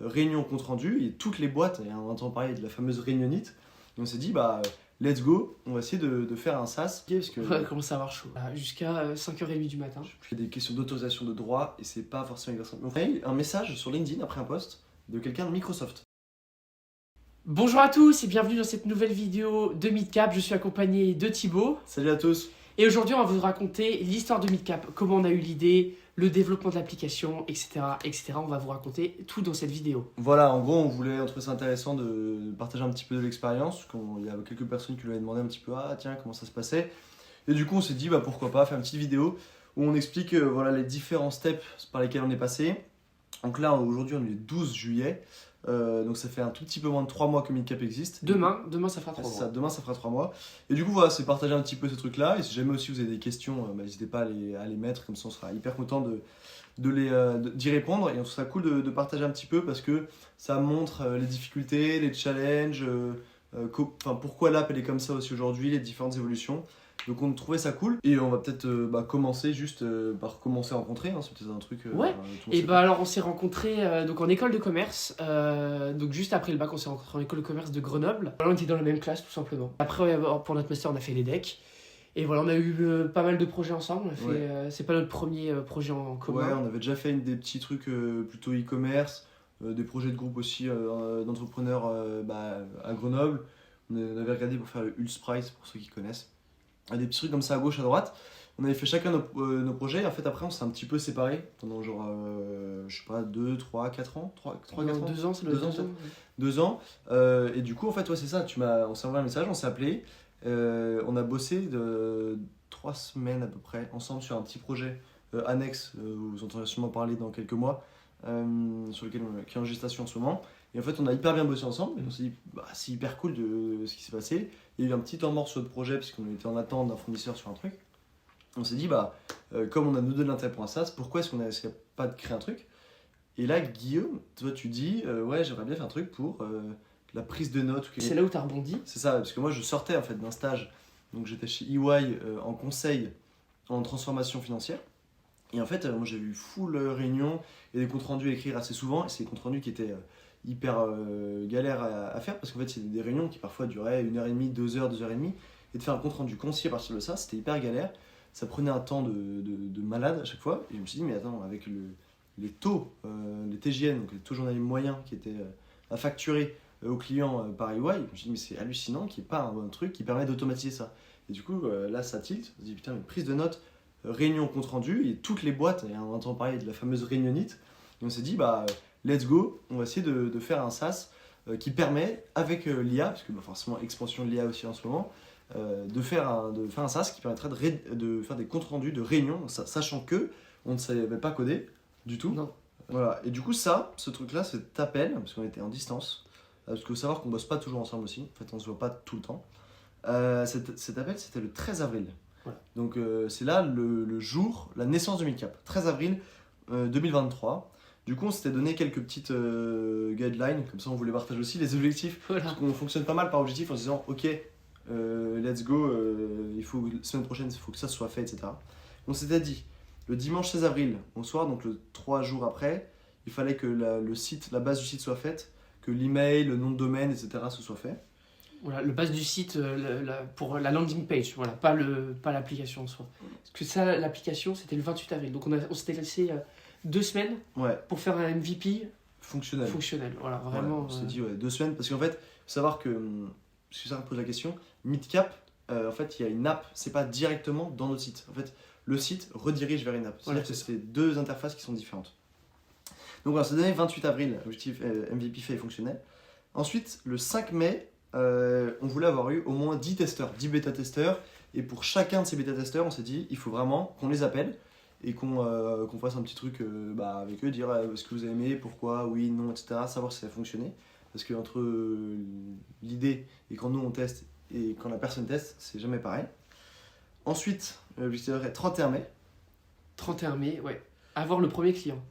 réunion compte rendu, et toutes les boîtes, et on entend parler de la fameuse réunionnite, et on s'est dit let's go, on va essayer de faire un SaaS. Parce que Ouais, comment ça marche chaud. Jusqu'à 5h30 du matin. il y a des questions d'autorisation de droit, et c'est pas forcément exactement. On a eu un message sur LinkedIn après un post de quelqu'un de Microsoft. Bonjour à tous et bienvenue dans cette nouvelle vidéo de Midcap. Je suis accompagné de Thibaut. Salut à tous. Et aujourd'hui, on va vous raconter l'histoire de Midcap, comment on a eu l'idée, le développement de l'application, etc., etc. On va vous raconter tout dans cette vidéo. Voilà, en gros, on trouvait ça intéressant de partager un petit peu de l'expérience. Il y avait quelques personnes qui lui avaient demandé un petit peu, tiens, comment ça se passait. Et du coup, on s'est dit, pourquoi pas faire une petite vidéo où on explique les différents steps par lesquels on est passé. Donc là, aujourd'hui, on est le 12 juillet. Donc ça fait un tout petit peu moins de 3 mois que Midcap existe. Demain ça fera 3 mois. Demain, ça fera 3 mois. Et du coup, c'est partager un petit peu ces trucs-là. Et si jamais aussi vous avez des questions, n'hésitez pas à les mettre. Comme ça, on sera hyper content d'y répondre. Et on trouve ça cool de partager un petit peu parce que ça montre les difficultés, les challenges, pourquoi l'app elle est comme ça aussi aujourd'hui, les différentes évolutions. Donc on trouvait ça cool et on va peut-être commencer juste par commencer à rencontrer, c'est peut-être un truc... Ouais, et alors on s'est rencontrés donc en école de commerce, donc juste après le bac on s'est rencontrés en école de commerce de Grenoble. Voilà, on était dans la même classe tout simplement. Après pour notre master on a fait les decks et voilà on a eu pas mal de projets ensemble. On a fait, c'est pas notre premier projet en commun. Ouais, on avait déjà fait des petits trucs plutôt e-commerce, des projets de groupe aussi d'entrepreneurs à Grenoble. On avait regardé pour faire le Ulsprice pour ceux qui connaissent. Des petits trucs comme ça à gauche, à droite. On avait fait chacun nos projets. En fait, après, on s'est un petit peu séparés pendant genre, 2, 3, 4 ans. 4 ans 2 ans, c'est le 2 ans. 2 ans. Et du coup, en fait, c'est ça. On s'est envoyé un message, on s'est appelé. On a bossé 3 semaines à peu près ensemble sur un petit projet annexe. Vous entendrez sûrement parler dans quelques mois. Sur lequel qui est en gestation en ce moment. Et en fait, on a hyper bien bossé ensemble. Et on s'est dit, c'est hyper cool de ce qui s'est passé. Il y a eu un petit temps mort sur le projet, puisqu'on était en attente d'un fournisseur sur un truc. On s'est dit, comme on a nous deux de l'intérêt pour un SaaS, pourquoi est-ce qu'on n'essaie pas de créer un truc? Et là, Guillaume, toi, tu dis, j'aimerais bien faire un truc pour la prise de notes. C'est là où tu as rebondi. C'est ça, parce que moi, je sortais en fait d'un stage. Donc, j'étais chez EY en conseil en transformation financière. Et en fait, moi, j'ai eu full réunion et des comptes rendus à écrire assez souvent. Et c'est des comptes rendus qui étaient hyper galères à faire parce qu'en fait, c'est des réunions qui parfois duraient 1h30, 2h, 2h30. Et de faire un compte rendu concis à partir de ça, c'était hyper galère. Ça prenait un temps de malade à chaque fois. Et je me suis dit, mais attends, avec les taux, les TJN, donc les taux journaliers moyens qui étaient à facturer aux clients par EY, je me suis dit, mais c'est hallucinant qu'il n'y ait pas un bon truc qui permet d'automatiser ça. Et du coup, là, ça tilt. On se dit, putain, mais prise de notes, réunion compte rendu, et toutes les boîtes, et on entend parler de la fameuse réunionnite. Et on s'est dit, let's go, on va essayer de faire un SaaS qui permet, avec l'IA, parce que forcément expansion de l'IA aussi en ce moment, de faire un SaaS qui permettrait de faire des comptes rendus de réunions, sachant que on ne savait pas coder du tout. Non. Voilà. Et du coup, ce truc-là, cet appel, parce qu'on était en distance, parce qu'il faut savoir qu'on bosse pas toujours ensemble aussi, en fait on se voit pas tout le temps. Cet appel, c'était le 13 avril. Voilà. Donc c'est là le jour, la naissance de Midcap, 13 avril 2023. Du coup, on s'était donné quelques petites guidelines, comme ça on voulait partager aussi les objectifs. Voilà. Parce qu'on fonctionne pas mal par objectif en se disant, ok, let's go, semaine prochaine, il faut que ça soit fait, etc. On s'était dit, le dimanche 16 avril, au soir, donc le 3 jours après, il fallait que la base du site soit faite, que l'email, le nom de domaine, etc. se soit fait. Voilà, le base du site pour la landing page, voilà, pas l'application en soi. Parce que ça, l'application, c'était le 28 avril. Donc on s'était laissé 2 semaines pour faire un MVP fonctionnel. Voilà, vraiment. On s'est dit 2 semaines parce qu'en fait, il faut savoir que, parce que ça me pose la question, Midcap, en fait, il y a une app, c'est pas directement dans notre site. En fait, le site redirige vers une app. C'est-à-dire que c'est 2 interfaces qui sont différentes. Donc voilà, c'est donné 28 avril, objectif MVP fait et fonctionnel. Ensuite, le 5 mai, on voulait avoir eu au moins 10 testeurs, 10 bêta-testeurs. Et pour chacun de ces bêta-testeurs, on s'est dit, il faut vraiment qu'on les appelle et qu'on fasse un petit truc avec eux, dire ce que vous avez aimé, pourquoi, oui, non, etc. Savoir si ça a fonctionné. Parce que entre l'idée et quand nous on teste et quand la personne teste, c'est jamais pareil. Ensuite, l'objectif est 31 mai. 31 mai, ouais. Avoir le premier client.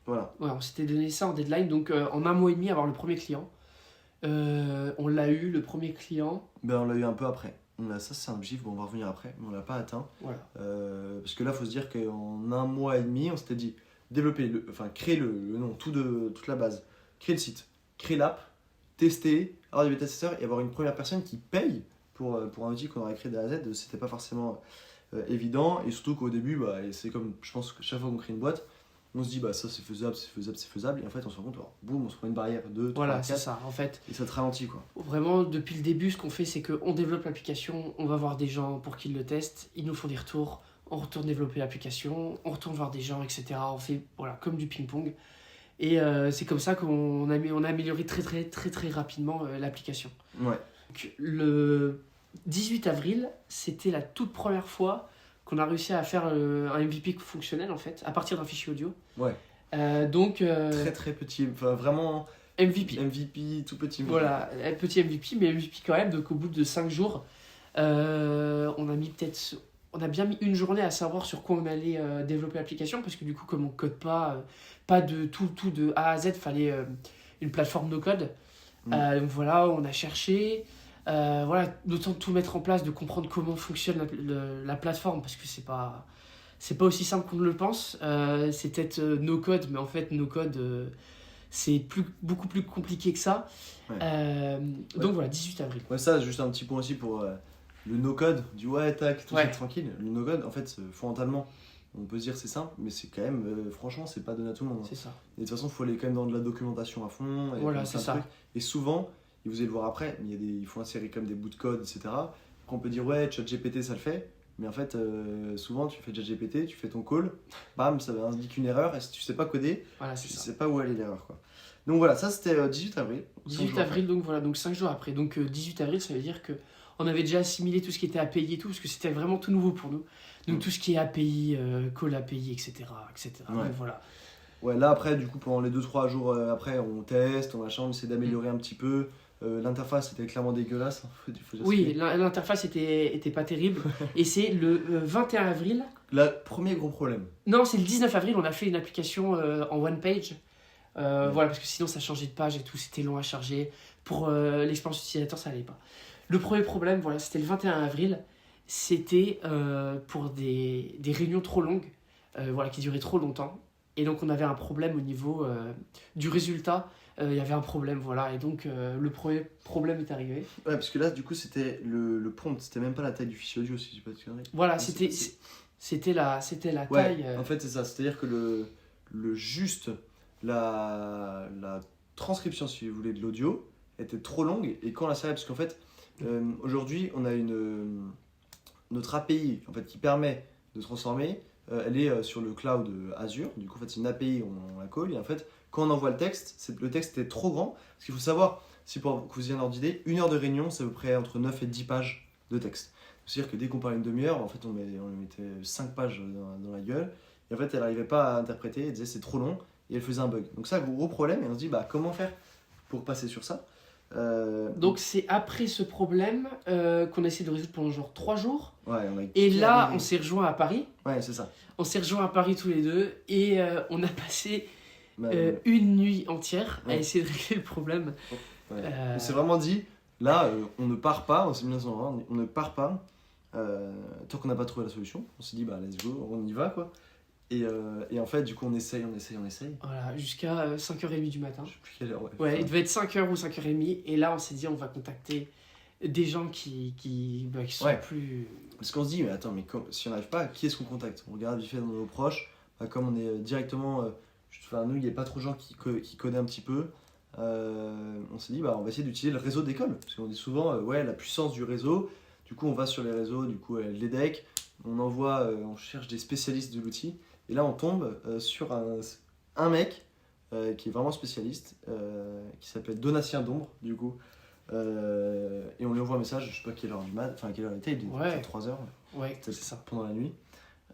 Voilà. Ouais, on s'était donné ça en deadline, donc en 1 mois et demi, avoir le premier client. On l'a eu, le premier client. On l'a eu un peu après. Ça, c'est un objectif, on va revenir après, mais on l'a pas atteint. Voilà. Parce que là, il faut se dire qu'en 1 mois et demi, on s'était dit créer le nom, toute la base, créer le site, créer l'app, tester, avoir des bêta-testeurs et avoir une première personne qui paye pour un outil qu'on aurait créé de A à Z, c'était pas forcément évident. Et surtout qu'au début, bah, et c'est comme je pense que chaque fois qu'on crée une boîte, on se dit bah ça c'est faisable, c'est faisable, c'est faisable. Et en fait, on se rend compte, alors, boum, on se prend une barrière, 2, 3, Voilà, 4, c'est ça. En fait, et ça te ralentit quoi. vraiment, depuis le début, ce qu'on fait, c'est qu'on développe l'application, on va voir des gens pour qu'ils le testent, ils nous font des retours, on retourne développer l'application, on retourne voir des gens, etc. On fait comme du ping-pong. Et c'est comme ça qu'on a amélioré très rapidement l'application. Ouais. Donc, le 18 avril, c'était la toute première fois qu'on a réussi à faire un MVP fonctionnel en fait, à partir d'un fichier audio. Ouais. Donc Très petit, enfin vraiment MVP, tout petit. voilà, un petit MVP, mais MVP quand même. Donc au bout de 5 jours, on a bien mis une journée à savoir sur quoi on allait développer l'application, parce que du coup, comme on code pas de tout de A à Z, fallait une plateforme no code. Donc voilà, on a cherché, voilà, d'autant de tout mettre en place, de comprendre comment fonctionne la plateforme, parce que c'est pas aussi simple qu'on ne le pense. C'est peut-être no code, mais en fait no code c'est beaucoup plus compliqué que ça. Ouais. Donc voilà, 18 avril. Ouais, ça, juste un petit point aussi pour le no-code, du ouais, tac, tout ça Ouais. tranquille. Le no-code, en fait, fondamentalement, on peut se dire c'est simple, mais c'est quand même, franchement, c'est pas donné à tout le monde. C'est ça. Et de toute façon, il faut aller quand même dans de la documentation à fond. Et Voilà, plein c'est de ça. trucs. Et souvent, et vous allez le voir après, il faut insérer comme des bouts de code, etc. Après, on peut dire ouais, ChatGPT, ça le fait. Mais en fait, souvent, tu fais ChatGPT, tu fais ton call, bam, ça indique une erreur. Et si tu sais pas coder, Voilà, tu c'est ça. sais pas où aller l'erreur, quoi. Donc voilà, ça c'était 18 avril. 18 avril, donc voilà, donc 5 jours après. Donc 18 avril, ça veut dire que on avait déjà assimilé tout ce qui était API et tout, parce que c'était vraiment tout nouveau pour nous. Donc tout ce qui est API, call API, etc. Ouais. Donc voilà. Ouais, là après, du coup, pendant les 2-3 jours après, on teste, on essaie d'améliorer un petit peu. L'interface était clairement dégueulasse. Faut dire Oui, l'interface était pas terrible. Et c'est le 21 avril. Le premier gros problème. Non, c'est le 19 avril, on a fait une application en one page. Voilà, parce que sinon ça changeait de page et tout, c'était long à charger. Pour l'expérience utilisateur, ça allait pas. Le premier problème, voilà, c'était le 21 avril. C'était pour des réunions trop longues, voilà, qui duraient trop longtemps. Et donc on avait un problème au niveau du résultat. Il y avait un problème, voilà. Et donc le premier problème est arrivé. Ouais, parce que là, du coup, c'était le prompt, c'était même pas la taille du fichier audio, si je dis pas de conneries. Voilà, Mais c'était la Ouais, taille. en fait, c'est ça. C'est-à-dire que la transcription, si vous voulez, de l'audio était trop longue et quand la série, parce qu'en fait, aujourd'hui, on a notre API en fait, qui permet de transformer, elle est sur le cloud Azure. Du coup, en fait, c'est une API, on la call et en fait, quand on envoie le texte était trop grand. Parce qu'il faut savoir, si pour que vous ayez un ordre d'idée, 1 heure de réunion, c'est à peu près entre 9 et 10 pages de texte. C'est-à-dire que dès qu'on parle une demi-heure, en fait, on lui mettait 5 pages dans la gueule. Et en fait, elle n'arrivait pas à interpréter, elle disait c'est trop long, et elle faisait un bug. Donc ça, gros problème, et on se dit, bah, comment faire pour passer sur ça Donc c'est après ce problème qu'on a essayé de résoudre pendant genre 3 jours. Ouais, Et là, on s'est rejoint à Paris. Ouais, c'est ça. On s'est rejoint à Paris tous les deux et on a passé Bah, une nuit entière à Ouais. essayer de régler le problème. ouais. On s'est vraiment dit, là, on ne part pas, on s'est mis dans un endroit, on ne part pas tant qu'on n'a pas trouvé la solution. On s'est dit, bah, let's go, on y va, quoi. Et en fait, du coup, on essaye. Voilà, jusqu'à 5h30 du matin. Je sais plus quelle heure, ouais. Ouais, il devait être 5h ou 5h30. Et là, on s'est dit, on va contacter des gens qui sont Ouais. plus... Parce qu'on se dit, mais attends, si on n'arrive pas, qui est-ce qu'on contacte? On regarde vite fait dans nos proches. Bah, comme on est directement. Nous, il n'y a pas trop de gens qui connaissent un petit peu. On s'est dit, bah, on va essayer d'utiliser le réseau d'école. Parce qu'on dit souvent, ouais, la puissance du réseau. Du coup, on va sur les réseaux, du coup, l'EDEC. On envoie, on cherche des spécialistes de l'outil. Et là, on tombe sur un mec qui est vraiment spécialiste, qui s'appelle Donatien d'Ombre, du coup. Et on lui envoie un message, je sais pas quelle heure du mat, enfin quelle heure il était, il était 3h. Ouais, c'est ça. Pendant la nuit.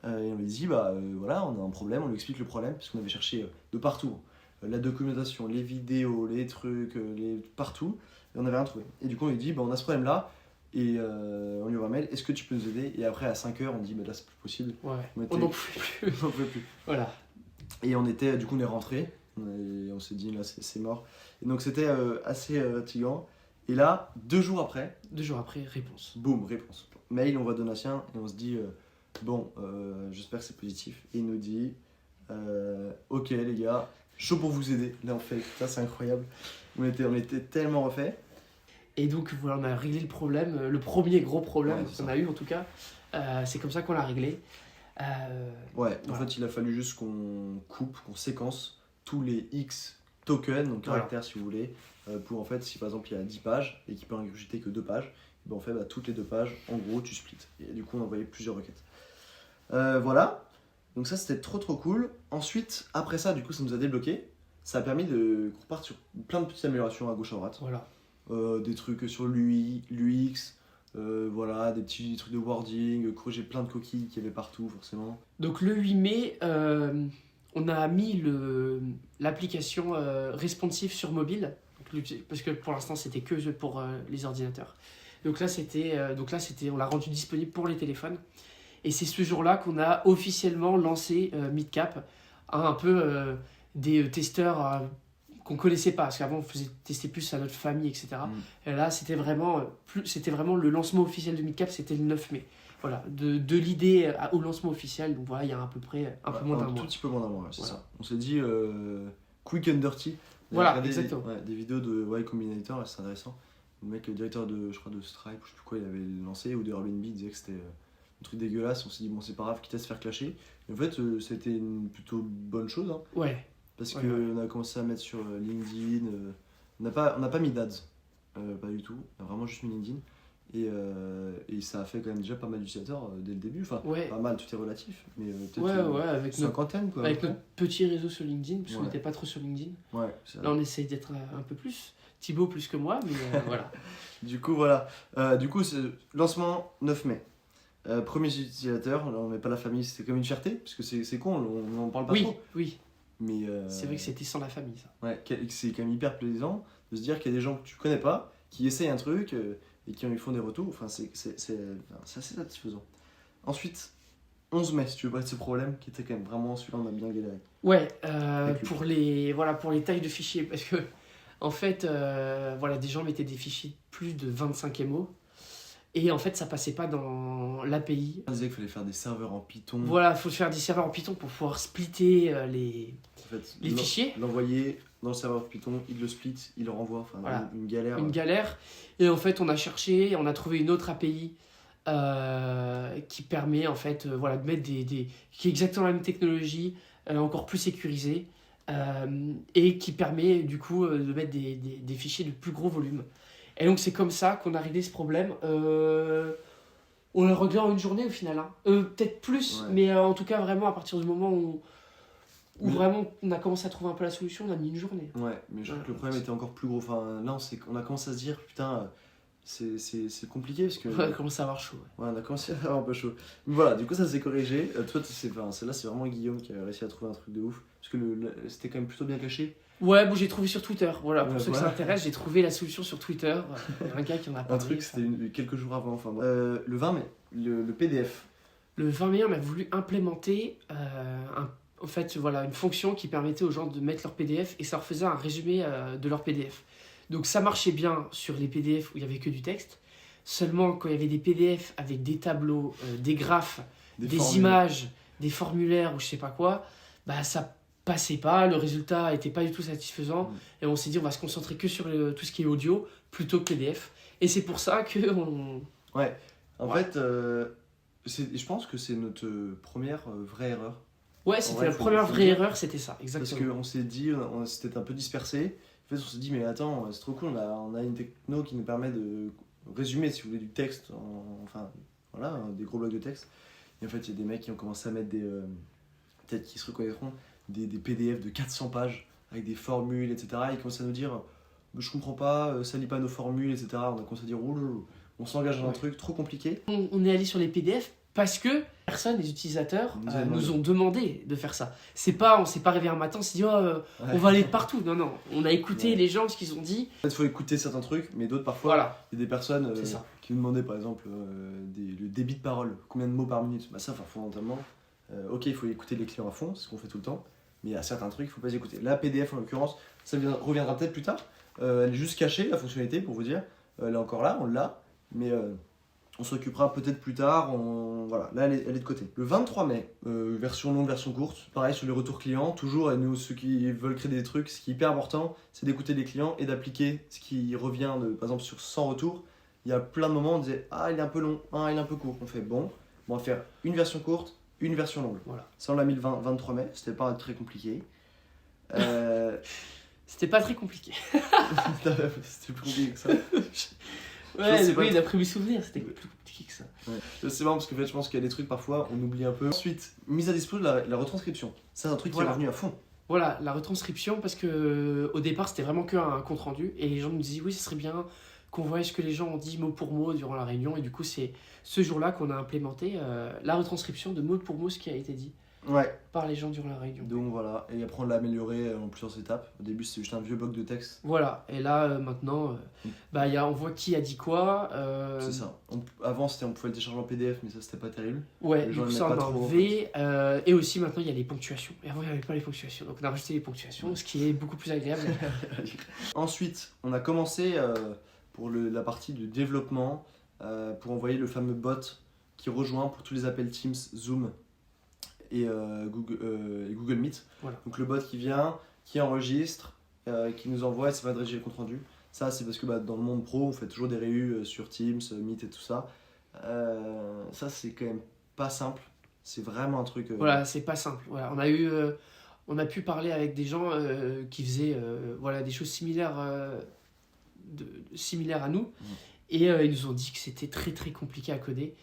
Et on lui dit, bah voilà, on a un problème, on lui explique le problème, parce qu'on avait cherché de partout. La documentation, les vidéos, les trucs, partout. Et on avait rien trouvé. Et du coup, on lui dit, bah on a ce problème-là. Et on lui envoie un mail, est-ce que tu peux nous aider? Et après, à 5h, on dit, bah là, c'est plus possible. Ouais, On on n'en pouvait plus. On pouvait plus. Voilà. Et du coup, on est rentré. Et on s'est dit, là, c'est mort. Et donc, c'était assez fatigant. Et là, 2 jours après, 2 jours après, réponse. boum, réponse. Mail, on voit Donatien et on se dit, bon, j'espère que c'est positif. Et il nous dit, ok les gars, chaud pour vous aider. Là, on fait, ça c'est incroyable. On était tellement refait. Et donc voilà, on a réglé le problème, le premier gros problème Ouais, c'est qu'on ça. a eu en tout cas. C'est comme ça qu'on l'a réglé. Ouais, en Voilà. fait, il a fallu juste qu'on coupe, qu'on séquence tous les X tokens, donc Voilà. caractères si vous voulez, pour en fait, si par exemple il y a 10 pages et qu'il peut ingurgiter que 2 pages, ben, en fait, bah, toutes les 2 pages, en gros, tu splits. Et du coup, on a envoyé plusieurs requêtes. Voilà, donc ça c'était trop cool. Ensuite, après ça, du coup, ça nous a débloqué. Ça a permis de qu'on reparte sur plein de petites améliorations à gauche à droite. Voilà. Des trucs sur l'UI, l'UX, voilà, des petits trucs de wording, corriger plein de coquilles qu'il y avait partout, forcément. Donc le 8 mai, on a mis l'application responsive sur mobile, parce que pour l'instant c'était que pour les ordinateurs. Donc là c'était, on l'a rendu disponible pour les téléphones. Et c'est ce jour-là qu'on a officiellement lancé Midcap, un peu des testeurs qu'on connaissait pas, parce qu'avant on faisait tester plus à notre famille, etc. Et là c'était vraiment le lancement officiel de Midcap, c'était le 9 mai. Voilà, de l'idée au lancement officiel, donc voilà, il y a à peu près un peu moins d'un Un tout mois. petit peu moins d'un mois, ouais, c'est Voilà. ça. On s'est dit quick and dirty. On a Voilà, regardé exactement. des vidéos de Y Combinator, là, c'est intéressant. Le mec, le directeur de, je crois, de Stripe, je sais plus quoi, il avait lancé, ou de Airbnb, il disait que c'était un truc dégueulasse. On s'est dit, bon, c'est pas grave, quitte à se faire clasher. Et en fait, c'était une plutôt bonne chose, hein, Ouais, parce Ouais, qu'on a commencé à mettre sur LinkedIn. On n'a pas mis d'ads, pas du tout. On a vraiment juste mis LinkedIn. Et ça a fait quand même déjà pas mal d'utilisateurs dès le début. Enfin, ouais, pas mal, tout est relatif, mais peut-être ouais, avec une cinquantaine, quoi. à peu près. notre petit réseau sur LinkedIn, parce qu'on Ouais. n'était pas trop sur LinkedIn. Ouais, c'est Là, on essaye d'être un peu plus. Thibaut plus que moi, mais voilà. Du coup, voilà. Du coup, lancement 9 mai. Premier utilisateur, là, on met pas la famille, c'était comme une fierté, parce que c'est con, on en parle pas Oui, trop. oui, Mais c'est vrai que c'était sans la famille, ça. ouais, c'est quand même hyper plaisant de se dire qu'il y a des gens que tu connais pas, qui essayent un truc et qui ils font des retours. Enfin, c'est assez satisfaisant. Ensuite, 11 mai, si tu veux parler de ce problème, qui était quand même vraiment celui-là, on a bien galéré. Ouais, Avec le pour les tailles de fichiers, parce que en fait, voilà, des gens mettaient des fichiers de plus de 25 MO, et en fait, ça passait pas dans l'API. On disait qu'il fallait faire des serveurs en Python. Voilà, il faut faire des serveurs en Python pour pouvoir splitter En fait, les fichiers. L'envoyer dans le serveur Python, il le split, il le renvoie. Enfin, Voilà. une galère. Une galère. Et en fait, on a cherché, on a trouvé une autre API qui permet en fait, voilà, de mettre qui est exactement la même technologie, encore plus sécurisée, et qui permet du coup de mettre des fichiers de plus gros volume. Et donc c'est comme ça qu'on a réglé ce problème. On l'a réglé en une journée au final, hein. Peut-être plus, Ouais. mais en tout cas vraiment à partir du moment où Mais- vraiment on a commencé à trouver un peu la solution, on a mis une journée. Ouais, mais je crois que le problème était encore plus gros. Enfin, là, on a commencé à se dire, putain, c'est compliqué parce que. On a commencé à avoir chaud. Ouais. Ouais, on a commencé à avoir un peu chaud. Mais voilà, du coup, ça s'est corrigé. Toi, celle-là, c'est vraiment Guillaume qui a réussi à trouver un truc de ouf. Parce que c'était quand même plutôt bien caché. Ouais, bon, j'ai trouvé sur Twitter. Voilà, pour Ouais, ceux que ça intéresse, j'ai trouvé la solution sur Twitter. Il y a un gars qui en a Un parlé. truc, c'était quelques jours avant. Enfin, bon. Le 20 mai, le PDF. Le 20 mai, on a voulu implémenter en fait, voilà, une fonction qui permettait aux gens de mettre leur PDF et ça leur faisait un résumé de leur PDF. Donc ça marchait bien sur les PDF où il n'y avait que du texte. Seulement quand il y avait des PDF avec des tableaux, des graphes, des formules. images, des formulaires ou je sais pas quoi, bah ça passait pas, le résultat était pas du tout satisfaisant. Et on s'est dit on va se concentrer que sur tout ce qui est audio plutôt que PDF. Et c'est pour ça que Ouais, en Ouais. fait, je pense que c'est notre première vraie erreur. ouais, c'était vrai, la faut première le vraie dire. erreur, c'était ça, Parce exactement. qu'on s'est dit, on s'était un peu dispersé. En fait, on s'est dit, mais attends, c'est trop cool, on a une techno qui nous permet de résumer, si vous voulez, du texte, enfin, voilà, des gros blocs de texte. Et en fait, il y a des mecs qui ont commencé à mettre peut-être qu'ils se reconnaîtront, des PDF de 400 pages avec des formules, etc. Et ils commencent à nous dire, je comprends pas, ça lit pas nos formules, etc. On a commencé à dire, oh là là, on s'engage dans un Ouais. truc trop compliqué. On est allé sur les PDF parce que personne, les utilisateurs, nous ont demandé de faire ça. On s'est pas réveillé un matin, on s'est dit on va aller partout. Non, non, on a écouté Ouais. les gens, ce qu'ils ont dit. En fait, il faut écouter certains trucs, mais d'autres parfois, Voilà, il y a des personnes c'est ça. qui nous demandaient par exemple le débit de parole, combien de mots par minute. Bah, ça, enfin, fondamentalement, ok, il faut écouter les clients à fond, c'est ce qu'on fait tout le temps, mais il y a certains trucs, il faut pas les écouter. La PDF en l'occurrence, ça reviendra peut-être plus tard. Elle est juste cachée, la fonctionnalité, pour vous dire. Elle est encore là, on l'a, mais On s'occupera peut-être plus tard, voilà, là elle est de côté. Le 23 mai, version longue, version courte, pareil sur les retours clients, toujours, et nous ceux qui veulent créer des trucs, ce qui est hyper important, c'est d'écouter les clients et d'appliquer ce qui revient, par exemple sur 100 retours, il y a plein de moments où on disait « Ah, il est un peu long, ah, il est un peu court », on fait « Bon, on va faire une version courte, une version longue ». Voilà. Ça on l'a mis le 23 mai, c'était pas très compliqué. C'était pas très compliqué. C'était plus compliqué que ça. Ouais, oui, d'après mes souvenirs, c'était plus compliqué que ça. Ouais. C'est marrant parce que en fait, je pense qu'il y a des trucs parfois, on oublie un peu. Ensuite, mise à disposition de la retranscription. C'est un truc qui est revenu à fond. Voilà, la retranscription, parce que au départ, c'était vraiment qu'un compte rendu. Et les gens nous disaient, oui, ce serait bien qu'on voie ce que les gens ont dit mot pour mot durant la réunion. Et du coup, c'est ce jour-là qu'on a implémenté la retranscription de mot pour mot ce qui a été dit par les gens durant la réunion. Donc voilà, et après on l'a amélioré en plusieurs étapes. Au début, c'était juste un vieux bloc de texte. Voilà, et là, maintenant, on voit qui a dit quoi. C'est ça. Avant, on pouvait le télécharger en PDF, mais ça, c'était pas terrible. Ouais, du coup, ça, on a enlevé. Et aussi, maintenant, il y a les ponctuations. Et avant, il n'y avait pas les ponctuations. Donc, on a rajouté les ponctuations, ce qui est beaucoup plus agréable. Ensuite, on a commencé pour la partie de développement pour envoyer le fameux bot qui rejoint pour tous les appels Teams, Zoom et Google Meet. Voilà. Donc le bot qui vient, qui enregistre, qui nous envoie et ça va rédiger le compte rendu. Ça c'est parce que dans le monde pro on fait toujours des réus sur Teams, Meet et tout ça. Ça c'est quand même pas simple. C'est vraiment un truc... Voilà, c'est pas simple. Voilà, on a pu parler avec des gens qui faisaient des choses similaires, similaires à nous. Et ils nous ont dit que c'était très très compliqué à coder.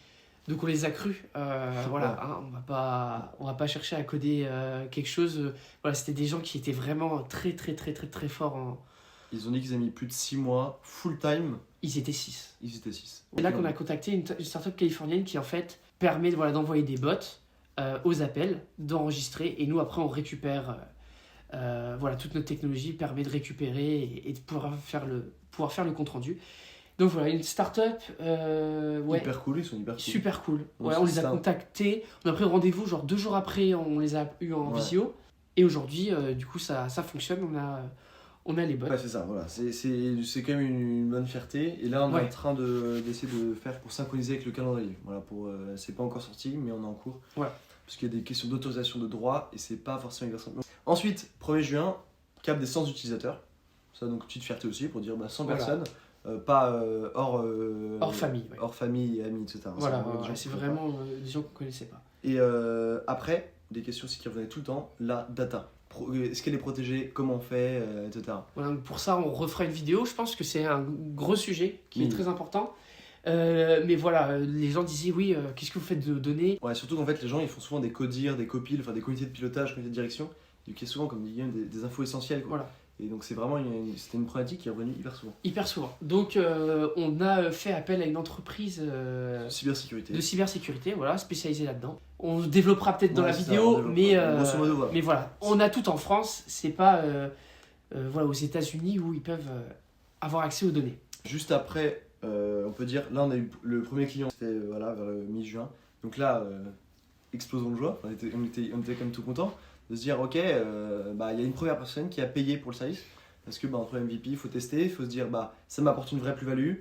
Donc on les a crus, on va pas chercher à coder quelque chose. Voilà, c'était des gens qui étaient vraiment très très très très très forts. Ils ont dit qu'ils avaient mis plus de 6 mois full time. Ils étaient 6. C'est là qu'on a contacté une startup californienne qui en fait permet d'envoyer des bots aux appels, d'enregistrer et nous après on récupère toute notre technologie permet de récupérer et de pouvoir faire le compte rendu. Donc voilà, une start-up. Hyper cool, ils sont hyper cool. Super cool. Ouais, on les a contactés. On a pris rendez-vous, 2 jours après, on les a eu en visio. Et aujourd'hui, du coup, ça fonctionne. On a les bots. Ouais, c'est ça, voilà. C'est quand même une bonne fierté. Et là, on est en train d'essayer de faire pour synchroniser avec le calendrier. Voilà, c'est pas encore sorti, mais on est en cours. Ouais. Parce qu'il y a des questions d'autorisation de droit et c'est pas forcément exactement. Ensuite, 1er juin, cap des 100 utilisateurs. Ça, donc, petite fierté aussi pour dire 100 personnes. Pas hors famille. Ouais. Hors famille et amis, etc. Voilà, c'est vraiment des gens qu'on ne connaissait pas. Et après, des questions aussi qui revenaient tout le temps, la data. Est-ce qu'elle est protégée? Comment on fait, etc. Voilà, donc pour ça, on refera une vidéo. Je pense que c'est un gros sujet qui est très important. Mais voilà, les gens disaient oui, qu'est-ce que vous faites de données? Ouais, surtout qu'en fait, les gens ils font souvent des codires, des copiles, enfin des comités de pilotage, comités de direction. Donc il y a souvent, comme dit Guillaume, des infos essentielles. Quoi. Voilà. Et donc c'est vraiment c'était une problématique qui est revenue hyper souvent. Hyper souvent. Donc on a fait appel à une entreprise de cybersécurité, voilà, spécialisée là-dedans. On développera peut-être dans la vidéo, mais voilà, on a tout en France. C'est pas aux États-Unis où ils peuvent avoir accès aux données. Juste après, on peut dire, là on a eu le premier client, c'était vers le mi-juin. Donc là, explosons de joie. On était quand même tout contents. De se dire ok, il y a une première personne qui a payé pour le service parce que entre MVP il faut tester, il faut se dire ça m'apporte une vraie plus-value,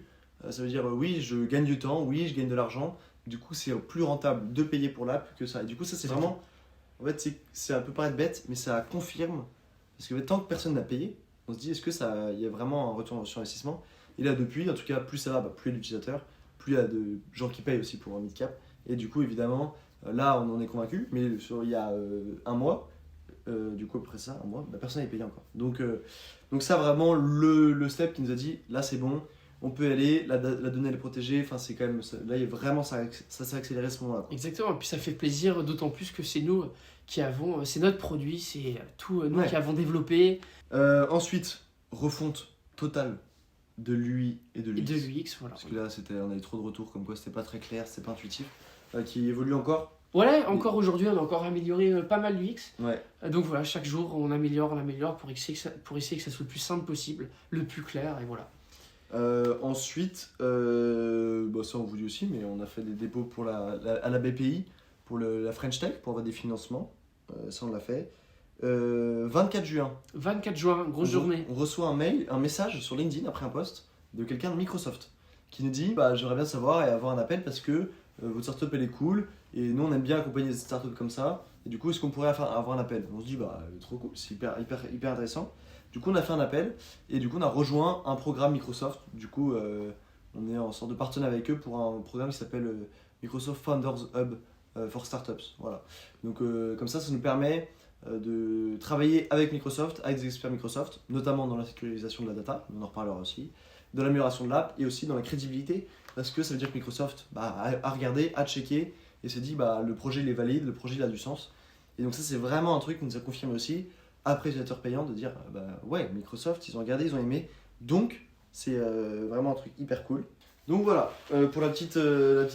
ça veut dire oui je gagne du temps, oui je gagne de l'argent, du coup c'est plus rentable de payer pour l'app que ça. Et du coup ça c'est vraiment, en fait ça peut paraître bête mais ça confirme parce que tant que personne n'a payé, on se dit est-ce que il y a vraiment un retour sur investissement. Et là depuis en tout cas plus ça va, plus il y a d'utilisateurs, plus il y a de gens qui payent aussi pour un mid-cap et du coup évidemment là on en est convaincu mais il y a un mois. Du coup après ça, un mois, personne n'est payé encore. Donc ça vraiment le step qui nous a dit là c'est bon, on peut aller, la donnée elle est protégée, enfin c'est quand même, là il y a vraiment ça s'est accéléré à ce moment-là. Exactement, et puis ça fait plaisir d'autant plus que c'est nous qui avons, c'est notre produit, c'est tout nous qui avons développé. Ensuite, refonte totale de l'UI et de l'UX. Et de l'UX, voilà. Parce que là on a eu trop de retours comme quoi c'était pas très clair, c'était pas intuitif, qui évolue encore. Ouais, encore aujourd'hui, on a encore amélioré pas mal l'UX. Ouais. Donc voilà, chaque jour, on améliore pour essayer que ça soit le plus simple possible, le plus clair, et voilà. Ensuite, ça on vous dit aussi, mais on a fait des dépôts à la BPI, pour la French Tech, pour avoir des financements. Ça, on l'a fait. 24 juin. 24 juin, grosse journée. On reçoit un message sur LinkedIn après un post de quelqu'un de Microsoft qui nous dit bah, j'aimerais bien savoir et avoir un appel parce que votre startup elle est cool et nous on aime bien accompagner des startups comme ça. Et du coup, est-ce qu'on pourrait avoir un appel? On se dit bah trop cool, c'est hyper intéressant. Du coup, on a fait un appel et du coup, on a rejoint un programme Microsoft. Du coup, on est en sorte de partenaire avec eux pour un programme qui s'appelle Microsoft Founders Hub for Startups. Voilà. Donc, comme ça nous permet de travailler avec Microsoft, avec des experts Microsoft, notamment dans la sécurisation de la data, on en reparlera aussi, dans l'amélioration de l'app et aussi dans la crédibilité, parce que ça veut dire que Microsoft a regardé, a checké et s'est dit bah, le projet il est valide, le projet il a du sens. Et donc ça c'est vraiment un truc qu'on nous a confirmé aussi, après utilisateur payant, de dire bah ouais, Microsoft ils ont regardé, ils ont aimé, donc c'est vraiment un truc hyper cool. Donc voilà, pour la petite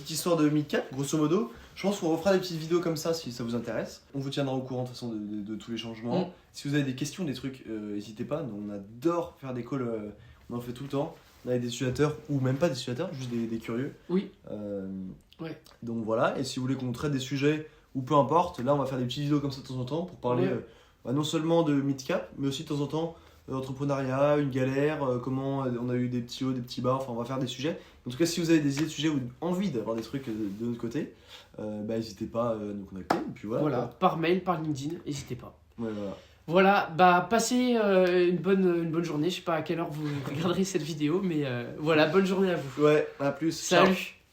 histoire de Midcap, grosso modo, je pense qu'on refera des petites vidéos comme ça si ça vous intéresse. On vous tiendra au courant de toute façon de tous les changements. Si vous avez des questions, des trucs, n'hésitez pas. On adore faire des calls, on en fait tout le temps. Avec des utilisateurs, ou même pas des utilisateurs, juste des curieux. Oui. Ouais. Donc voilà, et si vous voulez qu'on traite des sujets, ou peu importe, là on va faire des petites vidéos comme ça de temps en temps pour parler non seulement de Midcap, mais aussi de temps en temps entrepreneuriat, une galère, comment on a eu des petits hauts, des petits bas, enfin on va faire des sujets. En tout cas, si vous avez des idées de sujets ou envie d'avoir des trucs de notre côté, n'hésitez pas à nous contacter. Et puis voilà. Par mail, par LinkedIn, n'hésitez pas. Ouais, voilà. Voilà, bah passez une bonne journée. Je sais pas à quelle heure vous regarderez cette vidéo, mais voilà, bonne journée à vous. Ouais, à plus. Salut. Ciao.